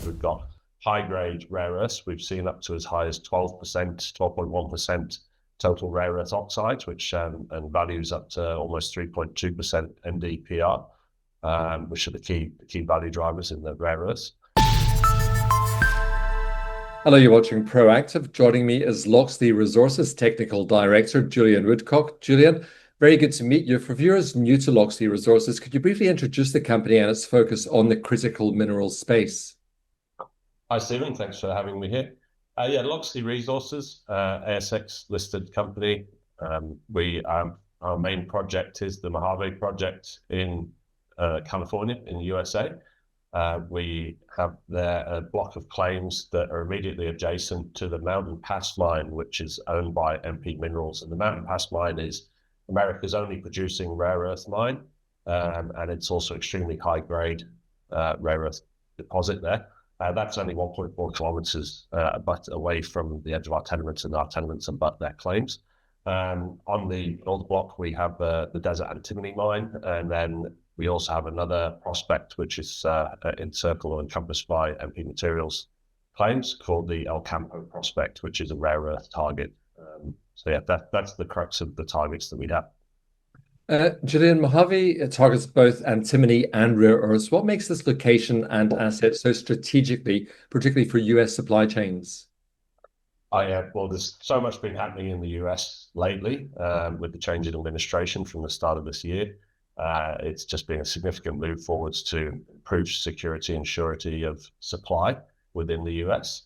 we've got high-grade rare earths. We've seen up to as high as 12%, 12.1% total rare earth oxides, which and values up to almost 3.2% NdPr, which are the key value drivers in the rare earths. Hello, you're watching Proactive. Joining me is Locksley Resources Technical Director, Julian Woodcock. Julian, very good to meet you. For viewers new to Locksley Resources, could you briefly introduce the company and its focus on the critical minerals space? Hi, Stephen. Thanks for having me here. Locksley Resources, ASX listed company. Our main project is the Mojave project in California, in the USA. We have there a block of claims that are immediately adjacent to the Mountain Pass mine, which is owned by MP Minerals. And the Mountain Pass mine is America's only producing rare earth mine, and it's also extremely high grade rare earth deposit there. That's only 1.4 kilometers away from the edge of our tenements, and our tenements abut their claims. On the north block, we have the Desert Antimony mine, and then we also have another prospect which is encircled or encompassed by MP Materials claims, called the El Campo prospect, which is a rare earth target. That's the crux of the targets that we have. Julian, Mojave targets both antimony and rare earths. What makes this location and asset so strategically, particularly for US supply chains? Well, there's so much been happening in the US lately with the change in administration from the start of this year. It's just been a significant move forwards to improve security and surety of supply within the US.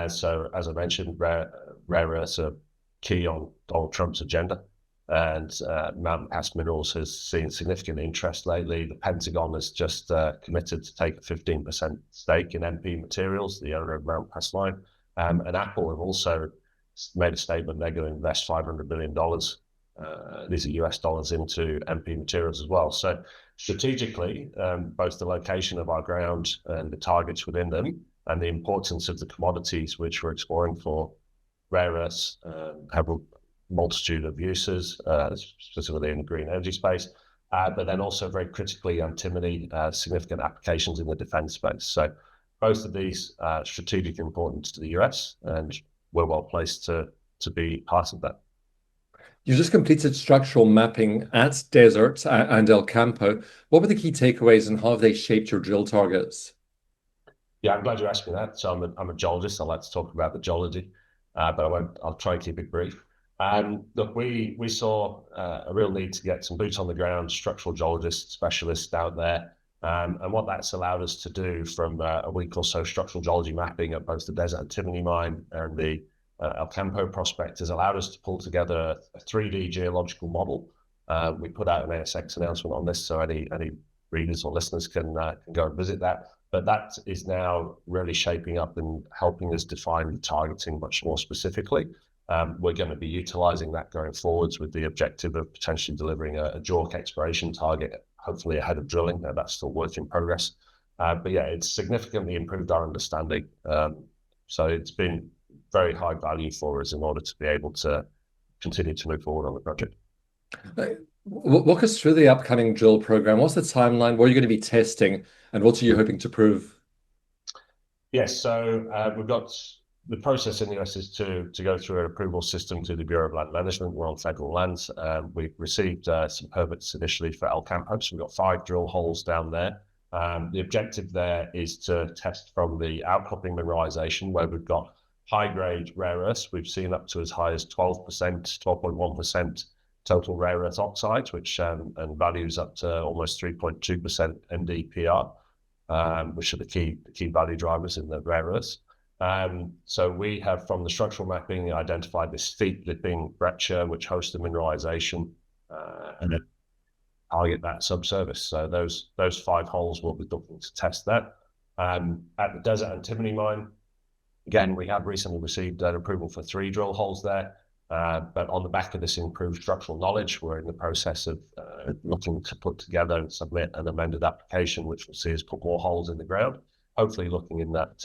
So, as I mentioned, rare earths are key on Donald Trump's agenda, and Mountain Pass Minerals has seen significant interest lately. The Pentagon has just committed to take a 15% stake in MP Materials, the owner of Mountain Pass Mine, and Apple have also made a statement they're going to invest $500 million. These are US dollars into MP Materials as well. So strategically, both the location of our ground and the targets within them, and the importance of the commodities which we're exploring for rare earths, have a multitude of uses, specifically in the green energy space, but then also very critically antimony, significant applications in the defense space. So both of these are strategic importance to the US, and we're well placed to be part of that. You just completed structural mapping at Desert and El Campo. What were the key takeaways and how have they shaped your drill targets? Yeah, I'm glad you asked me that. So I'm a geologist. I like to talk about the geology, but I'll try and keep it brief. Look, we saw a real need to get some boots on the ground, structural geologists, specialists out there. And what that's allowed us to do from a week or so structural geology mapping at both the Desert Antimony mine and the El Campo prospect has allowed us to pull together a 3D geological model. We put out an ASX announcement on this, so any readers or listeners can go and visit that. But that is now really shaping up and helping us define the targeting much more specifically. We're going to be utilizing that going forwards with the objective of potentially delivering a JORC exploration target, hopefully ahead of drilling. That's still work in progress. But yeah, it's significantly improved our understanding. So it's been very high value for us in order to be able to continue to move forward on the project. Walk us through the upcoming drill program. What's the timeline? What are you going to be testing, and what are you hoping to prove? Yes, so we've got the process in the US is to go through an approval system to the Bureau of Land Management. We're on federal lands. We've received some permits initially for El Campo, so we've got 5 drill holes down there. The objective there is to test from the outcropping mineralization where we've got high-grade rare earths. We've seen up to as high as 12%, 12.1% total rare earth oxides, which and values up to almost 3.2% NdPr, which are the key value drivers in the rare earths. So we have, from the structural mapping, identified this feet-lipping breccia, which hosts the mineralization, and then target that subsurface. So those 5 holes will be looking to test that. At the Desert Antimony mine, again, we have recently received an approval for 3 drill holes there. But on the back of this improved structural knowledge, we're in the process of looking to put together and submit an amended application, which will see us put more holes in the ground, hopefully looking in that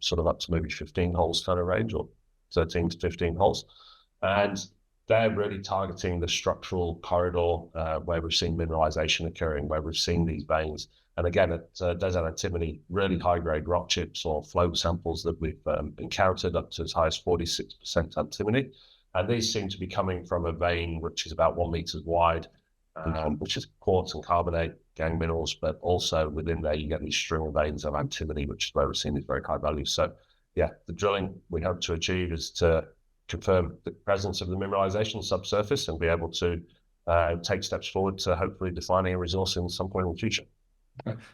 sort of up to maybe 15 holes kind of range, or 13 to 15 holes. And they're really targeting the structural corridor where we've seen mineralization occurring, where we've seen these veins. And again, at Desert Antimony, really high-grade rock chips or float samples that we've encountered up to as high as 46% antimony. And these seem to be coming from a vein which is about 1 meter wide, which is quartz and carbonate gangue minerals, but also within there you get these stringal veins of antimony, which is where we're seeing these very high values. So yeah, the drilling we hope to achieve is to confirm the presence of the mineralization subsurface and be able to take steps forward to hopefully defining a resource in some point in the future.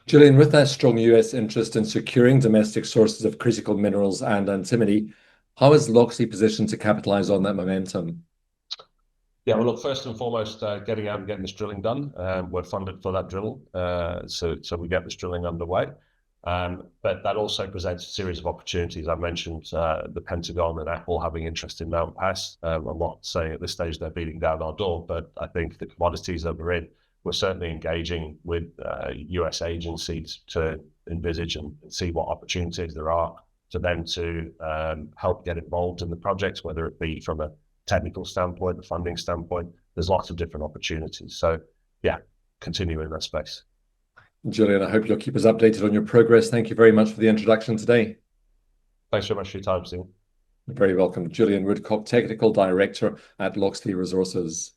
Julian, with that strong US interest in securing domestic sources of critical minerals and antimony, how is Loxley positioned to capitalize on that momentum? Yeah, well, look, first and foremost, getting out and getting this drilling done. We're funded for that drill, so we get this drilling underway. But that also presents a series of opportunities. I mentioned the Pentagon and Apple having interest in Mountain Pass. I'm not saying at this stage they're beating down our door, but I think the commodities that we're in, we're certainly engaging with US agencies to envisage and see what opportunities there are for them to help get involved in the projects, whether it be from a technical standpoint, a funding standpoint. There's lots of different opportunities. So yeah, continue in that space. Julian, I hope you'll keep us updated on your progress. Thank you very much for the introduction today. Thanks very much for your time, Stephen. You're very welcome. Julian Woodcock, Technical Director at Loxley Resources.